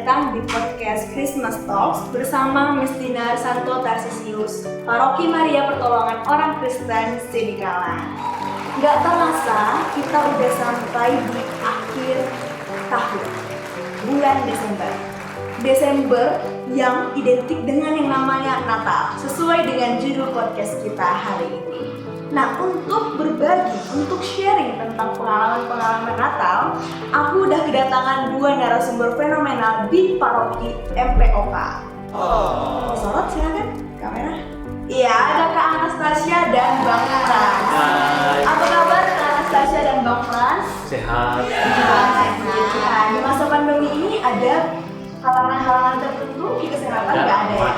datang di podcast Christmas Talks bersama Miss Dinar Santo Tarsisius, Paroki Maria Pertolongan Orang Kristen Sidikalan. Gak terasa kita udah sampai di akhir tahun, bulan Desember. Desember yang identik dengan yang namanya Natal, sesuai dengan judul podcast kita hari ini. Nah, untuk berbagi, untuk sharing tentang pengalaman-pengalaman Natal, aku udah kedatangan dua narasumber fenomenal di Paroki MPOK. Sorot silakan kamera. Iya, ada Kak Anastasia dan Bang Frans. Apa kabar Kak Anastasia dan Bang Frans? Sehat. Nah, di masa pandemi ini ada halangan-halangan tertentu di kesehatan nggak ada ya?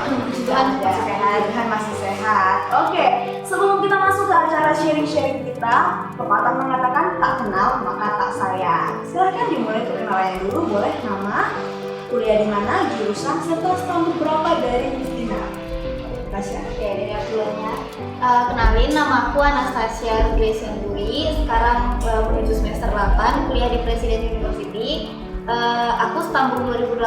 Tuhan masih sehat. Oke, sebelum kita masuk ke acara sharing-sharing kita, pepatah mengatakan tak kenal maka tak sayang. Silahkan dimulai perkenalannya dulu, boleh nama, kuliah di mana, jurusan, serta stamp berapa dari Miss Dinar. Tasya. Oke, dari akunya. Kenalin, nama aku Anastasia Grace Duri. Sekarang menuju semester 8, kuliah di Presiden University. Aku setahun 2018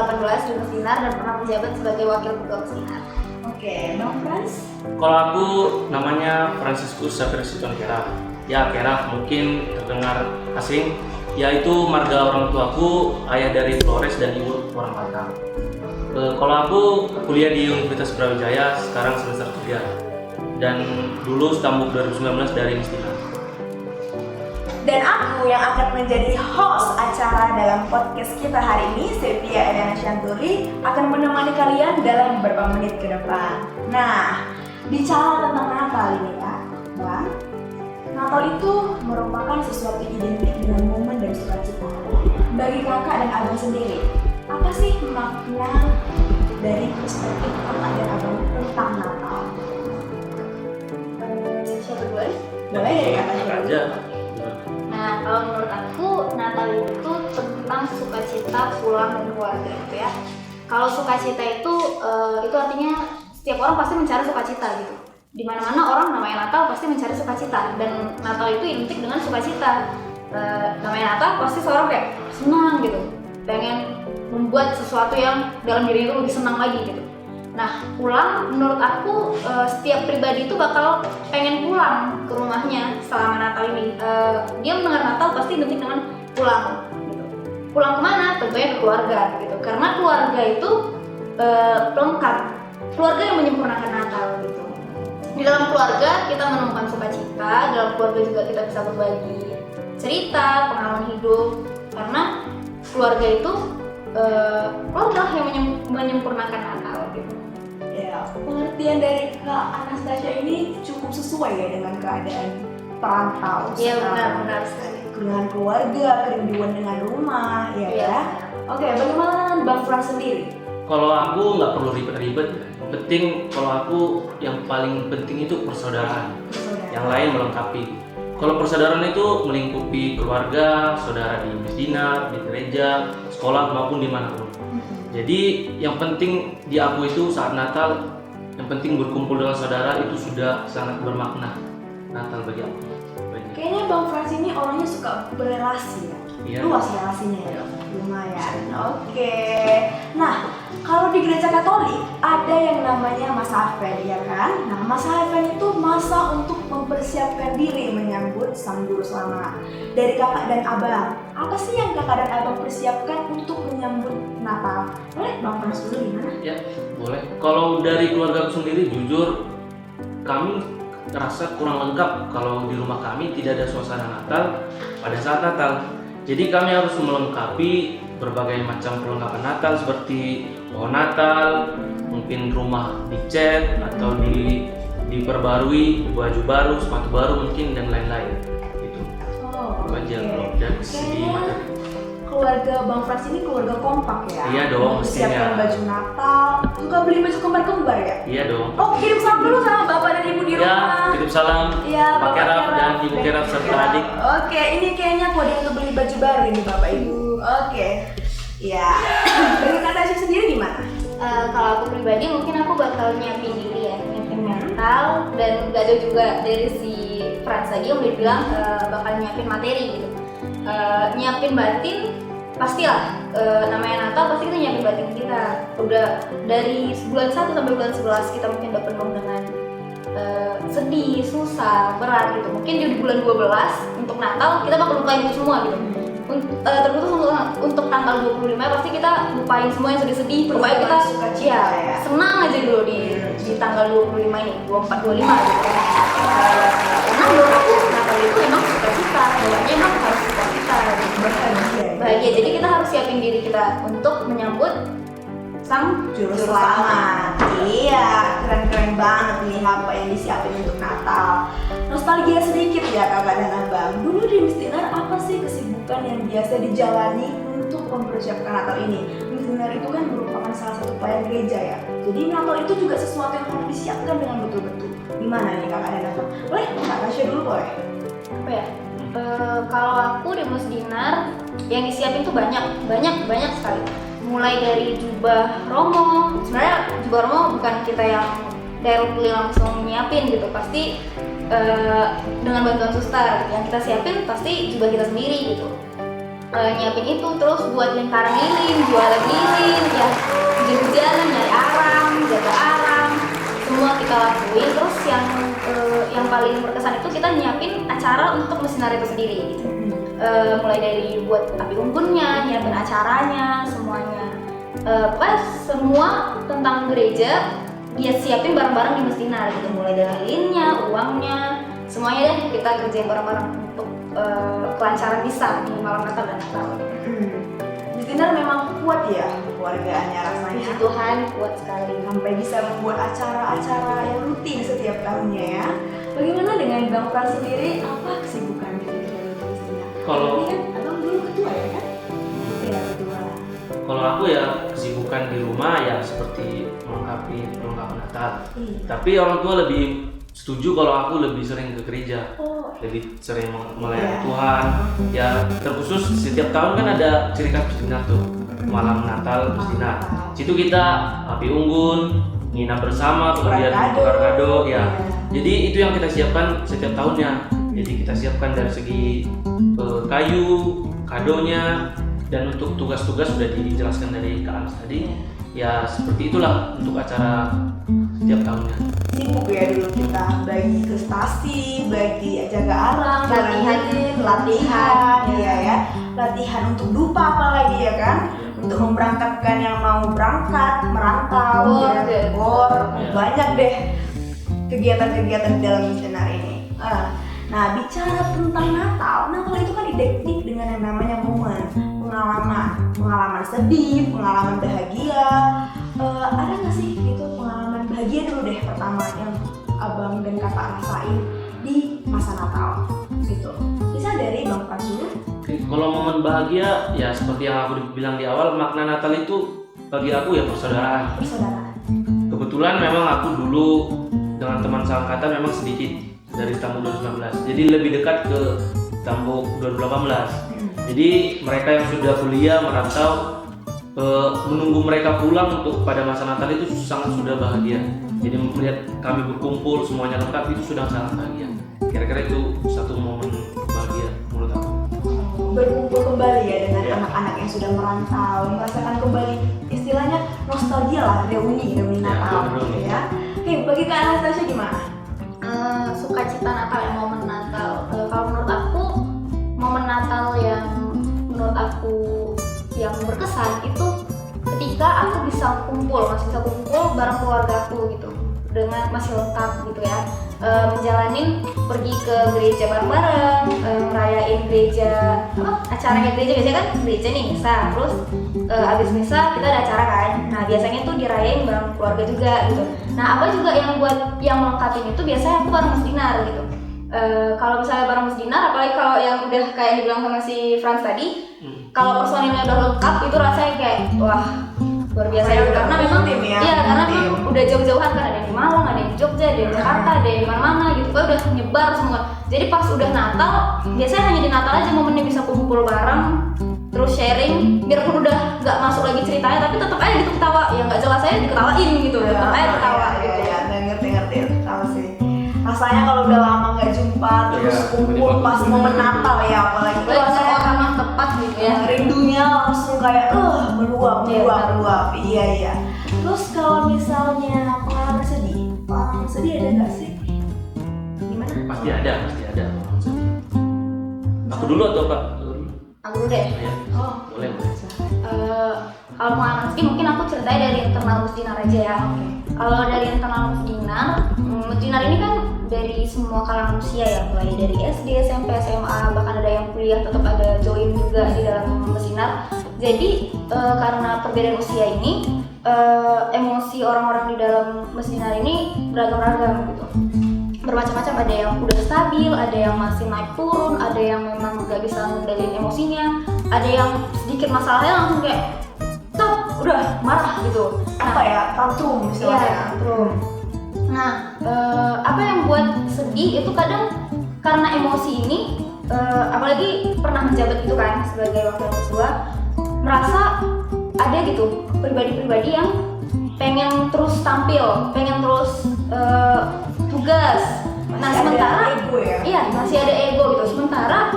di Miss Dinar dan pernah menjabat sebagai wakil ketua Miss Dinar. Oke, Bang Frans. Kalau aku namanya Franciscus Xavier Siton Keraf. Ya, Keraf mungkin terdengar asing. Yaitu marga orang tuaku, ayah dari Flores dan ibu orang Batam. Kalau aku kuliah di Universitas Brawijaya, sekarang semester 3. Dan dulu setahun 2019 dari Miss Dinar. Dan aku yang akan menjadi host acara dalam podcast kita hari ini, Sepia Eliana Shanturi, akan menemani kalian dalam beberapa menit ke depan. Nah, bicara tentang Natal ini ya, Bang. Natal itu merupakan sesuatu identik dengan momen dan sukacita. Bagi kakak dan abang sendiri, apa sih makna dari perspektif kakak dan abang tentang Natal? Siapa duluan? Boleh dari kakak aja. Nah, kalau menurut aku, Natal itu tentang sukacita pulang dan keluarga gitu ya. Kalau sukacita itu artinya setiap orang pasti mencari sukacita gitu. Di mana-mana orang namanya Natal pasti mencari sukacita, dan Natal itu identik dengan sukacita. Namanya Natal pasti seorang kayak senang gitu, pengen membuat sesuatu yang dalam diri itu lebih senang lagi gitu. Nah, pulang menurut aku setiap pribadi itu bakal pengen pulang ke rumahnya selama Natal ini. Dia mendengar Natal pasti identik dengan pulang gitu. Pulang kemana? Tentunya ke keluarga gitu. Karena keluarga itu pelengkap. Keluarga yang menyempurnakan Natal gitu. Di dalam keluarga kita menemukan sukacita, dalam keluarga juga kita bisa berbagi cerita, pengalaman hidup. Karena keluarga itu keluarga yang menyempurnakan Natal gitu. Ya, pengertian dari Kak Anastasia ini cukup sesuai ya dengan keadaan perantau. Iya, benar sekali. Dengan keluarga, kerinduan dengan rumah, ya. Iya. Oke, bagaimana Bang Frans sendiri? Kalau aku nggak perlu ribet-ribet. Penting kalau aku yang paling penting itu persaudaraan. Yang lain melengkapi. Kalau persaudaraan itu melingkupi keluarga, saudara di Miss Dinar, di gereja, sekolah maupun dimanapun. Jadi yang penting di aku itu saat Natal, yang penting berkumpul dengan saudara itu sudah sangat bermakna Natal bagi aku. Kayaknya Bang Frans ini orangnya suka berrelasi ya? Iya. Luas relasinya ya? Lumayan, oke. Nah, kalau di gereja Katolik ada yang namanya masa Advent, ya kan? Nah, masa Advent itu masa untuk mempersiapkan diri menyambut Sang Juru Selamat. Dari kakak dan abang, apa sih yang kakak dan abang persiapkan untuk menyambut Natal? Boleh Bang Frans dulu gimana? Ya, boleh. Kalau dari keluarga aku sendiri, jujur kami terasa kurang lengkap kalau di rumah kami tidak ada suasana Natal pada saat Natal. Jadi kami harus melengkapi berbagai macam perlengkapan Natal seperti pohon Natal, mungkin rumah dicat atau diperbarui, baju baru, sepatu baru mungkin dan lain-lain. Gitu. Oh, Aja kalau dari segi materi. Keluarga Bang Frans ini keluarga kompak ya? Iya dong, Mempersiapkan mestinya. baju Natal, suka beli baju kembar-kembar ya? Iya dong. Oh, kirim salam dulu sama bapak dan ibu di Ya, rumah. titip salam Iya, Pak Bapak Keraf dan Ibu Keraf Ibu serta Keraf. adik. Oke, ini kayaknya kode untuk beli baju baru ini Bapak Ibu. Oke. Ya. Dari Kak Tasya sendiri gimana? Kalau aku pribadi mungkin aku bakal nyiapin diri ya, nyiapin mental, dan gak ada juga dari si Frans tadi yang udah bilang bakal nyiapin materi gitu. Nyiapin batin pastilah namanya Natal pasti kita nyiapin batin kita. Udah dari bulan 1 sampai bulan 11 kita mungkin udah penuh dengan sedih, susah, berat gitu. Mungkin di bulan 12 untuk Natal kita bakal lupain itu semua gitu. Terkhusus untuk tanggal 25 pasti kita lupain semua yang sedih-sedih. Pokoknya kita senang aja dulu di tanggal 25 ini, 24, 25 gitu kan. Karena menurut aku Natal itu emang sukacita, pokoknya emang harus sukacita gitu. Bahagia. Jadi kita harus siapin diri kita untuk menyambut sang Juru selamat. Iya, keren-keren banget nih apa yang disiapin untuk Natal. Nostalgia sedikit ya kakak dan abang. Dulu di Misdinar apa sih kesibukan yang biasa dijalani untuk mempersiapkan Natal ini? Misdinar itu kan merupakan salah satu pelayan gereja ya. Jadi Natal itu juga sesuatu yang harus disiapkan dengan betul-betul. Gimana nih kakak dan abang? Boleh Kak Tasya dulu boleh? Apa ya? Kalau aku di Misdinar yang disiapin tuh banyak sekali. Mulai dari jubah romo, sebenarnya jubah romo bukan kita yang directly langsung nyiapin gitu, pasti dengan bantuan suster yang kita siapin pasti jubah kita sendiri gitu. Nyiapin itu, terus buat lingkaran lilin, jualan lilin, ya hujan-hujanan, nyari arang, jaga arang, semua kita lakuin. Terus yang paling berkesan itu kita nyiapin acara untuk Misdinar itu sendiri gitu. Mulai dari buat api unggunnya, nyiapin acaranya, semuanya. Pokoknya semua tentang gereja dia siapin bareng-bareng di Misdinar gitu. Mulai dari lilinnya, uangnya, semuanya deh kita kerjain bareng-bareng untuk kelancaran misa di malam Natal dan Natal. Misdinar memang kuat ya keluarganya rasanya. Puji Tuhan kuat sekali. Sampai bisa membuat acara-acara yang rutin setiap tahunnya ya. Bagaimana dengan Bang Pran sendiri? Apa kesibukan di Misdinar? Kalau ini kan abang dulu ketua ya kan? Iya ketua. Kalau aku ya kesibukan di rumah ya seperti melengkapi perlengkapan Natal. Tapi orang tua lebih setuju kalau aku lebih sering ke gereja, lebih sering melayani Tuhan. Ya terkhusus setiap tahun kan ada ciri khas Misdinar tuh, malam Natal Misdinar. Situ kita api unggun, nginap bersama, kemudian tukar kado ya. Jadi itu yang kita siapkan setiap tahunnya. Jadi kita siapkan dari segi kayu, kadonya, dan untuk tugas-tugas sudah dijelaskan dari Kak Anis tadi. Ya seperti itulah untuk acara setiap tahunnya. Sibuk ya dulu kita, baik ke stasi, baik di jaga arang, latihan, iya ya, latihan untuk dupa apalagi ya kan, untuk memberangkatkan yang mau berangkat, merantau, banyak deh kegiatan-kegiatan di dalam Misdinar ini. Nah bicara tentang Natal itu kan identik dengan yang namanya momen, pengalaman sedih, pengalaman bahagia. Ada nggak sih gitu pengalaman bahagia dulu deh pertama yang abang dan kakak rasain di masa Natal gitu? Bisa dari Bang Pran dulu. Kalau momen bahagia ya seperti yang aku bilang di awal, makna Natal itu bagi aku ya persaudaraan. Kebetulan memang aku dulu dengan teman seangkatan memang sedikit dari tamu 2019, jadi lebih dekat ke tamu 2018. Jadi mereka yang sudah kuliah merantau, menunggu mereka pulang untuk pada masa Natal itu sudah bahagia. Jadi melihat kami berkumpul semuanya lengkap itu sudah sangat bahagia. Kira-kira itu satu momen bahagia menurut aku. Berkumpul kembali ya dengan anak-anak yang sudah merantau, merasakan kembali istilahnya nostalgia lah, reuni Natal gitu ya. Oke, bagi Kak Anastasia gimana? Sukacita Natal ya, momen Natal. Kalau menurut aku momen Natal yang menurut aku yang berkesan itu ketika aku bisa kumpul bareng keluarga aku gitu, dengan masih lengkap gitu ya, menjalanin pergi ke gereja bareng-bareng, ngerayain gereja, acaranya gereja biasanya kan gereja nih misa, terus abis misa kita ada acara kan. Nah biasanya tuh dirayain bareng keluarga juga gitu. Nah apa juga yang melengkapi itu biasanya aku bareng Misdinar gitu. Kalau misalnya bareng Misdinar, apalagi kalau yang udah kayak dibilang sama si Frans tadi, kalau personilnya udah lengkap itu rasanya kayak wah luar biasa ya, karena memang karena memang udah jauh-jauhan kan, ada yang di Malang, ada yang di Jogja, ada yang di Jakarta, ada yang di mana-mana gitu, kan udah nyebar semua. Jadi pas udah Natal, biasanya hanya di Natal aja momennya bisa kumpul bareng, terus sharing, biarpun udah nggak masuk lagi ceritanya, tapi tetap aja gitu ketawa, ya nggak jelas aja diketawain gitu, tetap aja ketawa gitu. Ya, ngerti tahu sih. Rasanya kalau udah lama nggak jumpa, terus kumpul pas momen Natal ya, apalagi itu rasa orang yang tepat gitu ya. Rindunya langsung kayak meluap. Iya. Terus kalau misalnya pengalaman sedih ada nggak sih? Gimana? Pasti ada orang sedih. Aku dulu atau Kak? Aku dulu deh. Ya, Oh, boleh. Kalau pengalaman sedih mungkin aku ceritain dari internal Musdinar aja ya. Kalau dari internal Musdinar ini kan dari semua kalangan usia ya, mulai dari SD, SMP, SMA, bahkan ada yang kuliah tetap ada join juga di dalam Musdinar. Jadi karena perbedaan usia ini, emosi orang-orang di dalam Musdinar ini beragam-ragam gitu. Bermacam-macam, ada yang udah stabil, ada yang masih naik turun, ada yang memang gak bisa ngendalin emosinya, ada yang sedikit masalahnya langsung kayak stop, udah marah gitu. apa ya? Tantrum misalnya. Iya, tantrum. Nah, apa yang buat sedih itu kadang karena emosi ini, apalagi pernah menjabat gitu kan sebagai wakil ketua, merasa ada gitu pribadi-pribadi yang pengen terus tampil, pengen terus tugas. Nah, Masih sementara ada ego ya? iya masih ada ego gitu. Sementara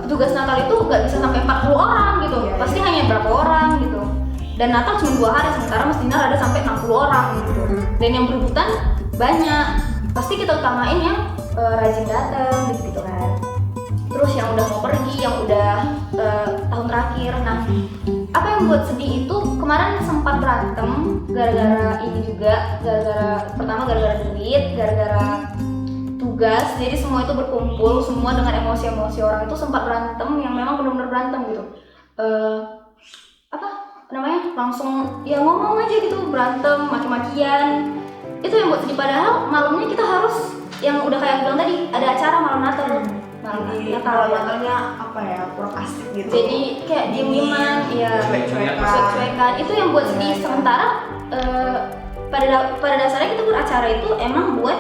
petugas Natal itu nggak bisa sampai 40 orang gitu, Iya, pasti hanya berapa orang gitu. Dan Natal cuma 2 hari, sementara Musdinar ada sampai 60 orang gitu. Dan yang berebutan banyak, pasti kita utamain yang rajin datang gitu kan. Terus yang udah mau pergi, yang udah tahun terakhir. Nah, apa yang buat sedih itu kemarin sempat berantem gara-gara ini juga, pertama gara-gara duit, gara-gara tugas. Jadi semua itu berkumpul, semua dengan emosi-emosi orang itu sempat berantem yang memang benar-benar berantem gitu. Apa namanya? Langsung ya ngomong aja gitu, berantem, maki-makian. Itu yang buat sedih, padahal malamnya kita harus yang udah kayak aku bilang tadi, ada acara malam Natal. Malam Jadi Natal ya. Natalnya apa ya? Kurang asik gitu. Jadi kayak diem-dieman, ya cuek-cuekan. Itu yang buat sedih. Sementara pada dasarnya kita beracara itu emang buat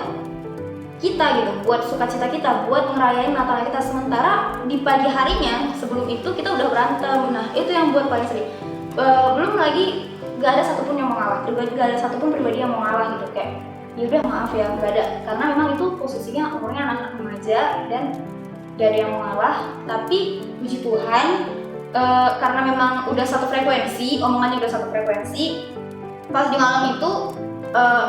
kita gitu, buat sukacita kita, buat ngerayain Natal kita. Sementara di pagi harinya sebelum itu kita udah berantem. Nah, itu yang buat paling sedih. Belum lagi gak ada satupun yang mau ngalah, gak ada satupun pribadi yang mau ngalah gitu, kayak ya udah maaf ya, gak ada, karena memang itu posisinya umurnya anak-anak remaja dan gak ada yang mau ngalah. Tapi puji Tuhan, karena memang udah satu frekuensi, omongannya udah satu frekuensi, pas di malam itu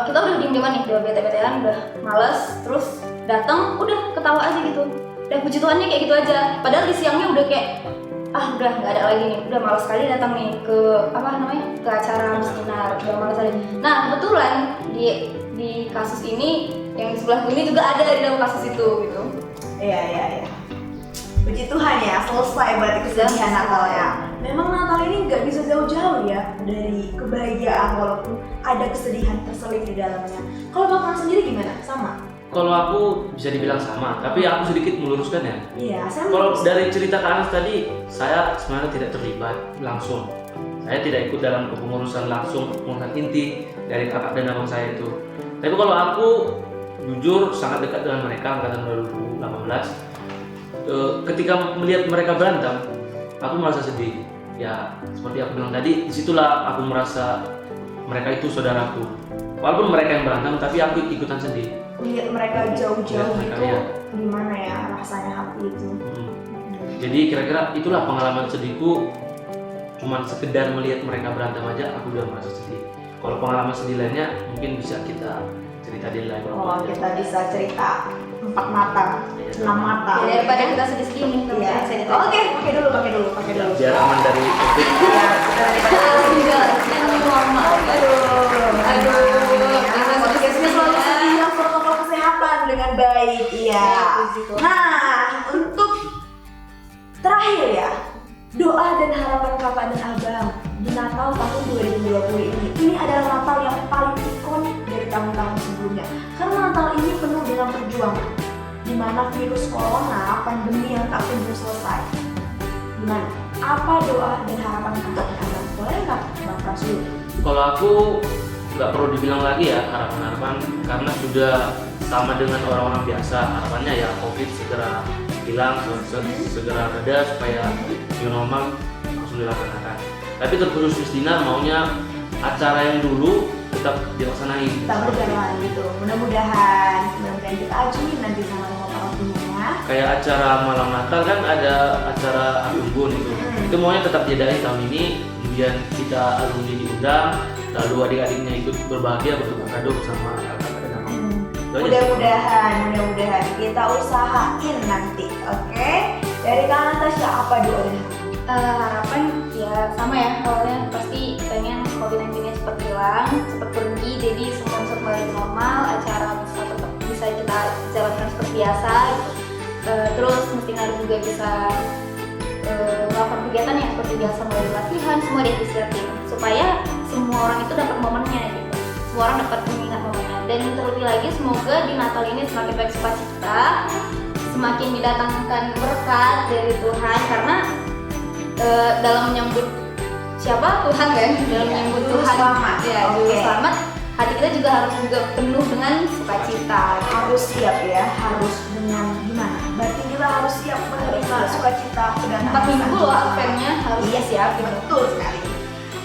kita udah diem-dieman nih, udah bete-betean, udah males, terus datang udah ketawa aja gitu. Dan puji Tuhannya kayak gitu aja. Padahal di siangnya udah kayak udah nggak ada lagi nih, udah malas sekali datang nih ke ke acara Musdinar, udah malas aja. Nah, kebetulan di kasus ini yang di sebelah ini juga ada di dalam kasus itu gitu. Iya. Puji Tuhan ya, selesai berarti kesedihan Natal ya. Memang Natal ini nggak bisa jauh-jauh ya dari kebahagiaan, walaupun ada kesedihan terselip di dalamnya. Kalau Bang sendiri gimana? Sama? Kalau aku bisa dibilang sama, tapi aku sedikit meluruskan ya. Iya, sama. Kalau dari cerita Kak Anas tadi, saya sebenarnya tidak terlibat langsung. Saya tidak ikut dalam kepengurusan langsung, pengurusan inti dari kakak dan abang saya itu. Tapi kalau aku jujur sangat dekat dengan mereka angkatan 2018. Ketika melihat mereka berantem, aku merasa sedih. Ya, seperti aku bilang tadi, disitulah aku merasa mereka itu saudaraku. Walaupun mereka yang berantem, tapi aku ikutan sedih. Lihat mereka jauh-jauh Lihat mereka, gitu, iya. gimana ya rasanya hati itu. Jadi kira-kira itulah pengalaman sedihku. Cuman sekedar melihat mereka berantem aja, aku udah merasa sedih. Kalau pengalaman sedih lainnya, mungkin bisa kita cerita di lain waktu. Oh, kita bisa cerita 4 mata, 6 mata. Ya, daripada kita sedih-sedih nih, kita Iya. cerita. Oke, pakai dulu. Biar aman dari COVID. Iya, kita daripada podcastnya selalu sedia protokol kesehatan dengan baik. Iya. Nah, untuk terakhir ya, doa dan harapan kakak dan abang di Natal tahun 2020 ini. Ini adalah Natal yang paling ikonik dari tahun-tahun sebelumnya. Karena Natal ini penuh dengan perjuangan, di mana virus corona, pandemi yang tak kunjung selesai. Gimana? Apa doa dan harapan kakak dan abang? Boleh nggak, Bang Prasul? Kalau aku nggak perlu dibilang lagi ya harapan-harapan, karena sudah sama dengan orang-orang biasa. Harapannya ya COVID segera hilang, segera reda supaya new normal langsung dilaksanakan. Tapi terkhusus Musdinar maunya acara yang dulu tetap dilaksanain. Kita berjalan gitu. Mudah-mudahan kita ajuin nanti sama para pengguna. Kayak acara malam Natal kan ada acara api unggun itu. Itu maunya tetap diadain tahun ini, kemudian kita alumni diundang, lalu adik-adiknya ikut berbahagia bertukar kado bersama kakak dan abang. Itu aja sih. Mudah-mudahan kita usahain nanti, oke? Dari Kak Natasha apa doanya? Harapan ya sama ya, awalnya pasti pengen COVID-19 nya cepat hilang, cepat pergi, jadi semua bisa kembali normal, acara bisa kita jalankan seperti biasa gitu. Terus Mestinar juga bisa melakukan kegiatan yang seperti biasa, mulai latihan, semua diaktifin supaya semua orang itu dapat momennya gitu, semua orang dapat mengingat momennya. Dan terlebih lagi semoga di Natal ini semakin baik sukacita, semakin didatangkan berkat dari Tuhan, karena dalam menyambut siapa Tuhan kan, dalam menyambut Juru Tuhan selamat. ya, juru selamat, hati kita juga harus penuh dengan sukacita. Harus siap ya, harus dengan gimana? Berarti kita harus siap menerima sukacita kedatangan 4 minggu loh Tuhan. adventnya harus Iya, siap gitu. betul sekali.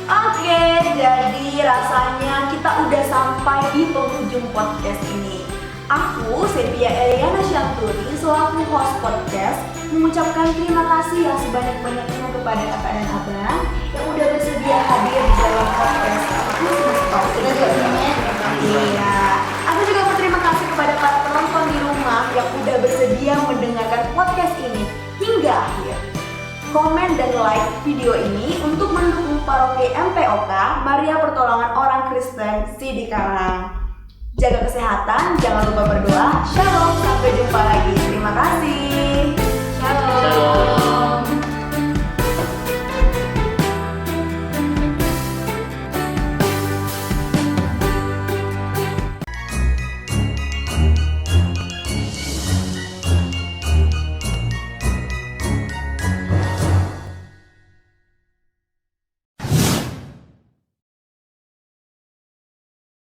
Oke, jadi rasanya kita udah sampai di penghujung podcast ini. Aku, Sepia Eliana Syanturi, selaku host podcast, mengucapkan terima kasih yang sebanyak-banyaknya kepada kakak dan abang yang udah bersedia hadir di dalam podcast Christmas Talk. Iya. Aku juga berterima kasih kepada para penonton di rumah yang udah bersedia mendengarkan podcast ini hingga akhir. Komen dan like video ini untuk mendukung paroki MPOK Maria Pertolongan Orang Kristen Sidikalang. Jaga kesehatan, jangan lupa berdoa. Shalom, sampai jumpa lagi. Terima kasih. Shalom. Shalom.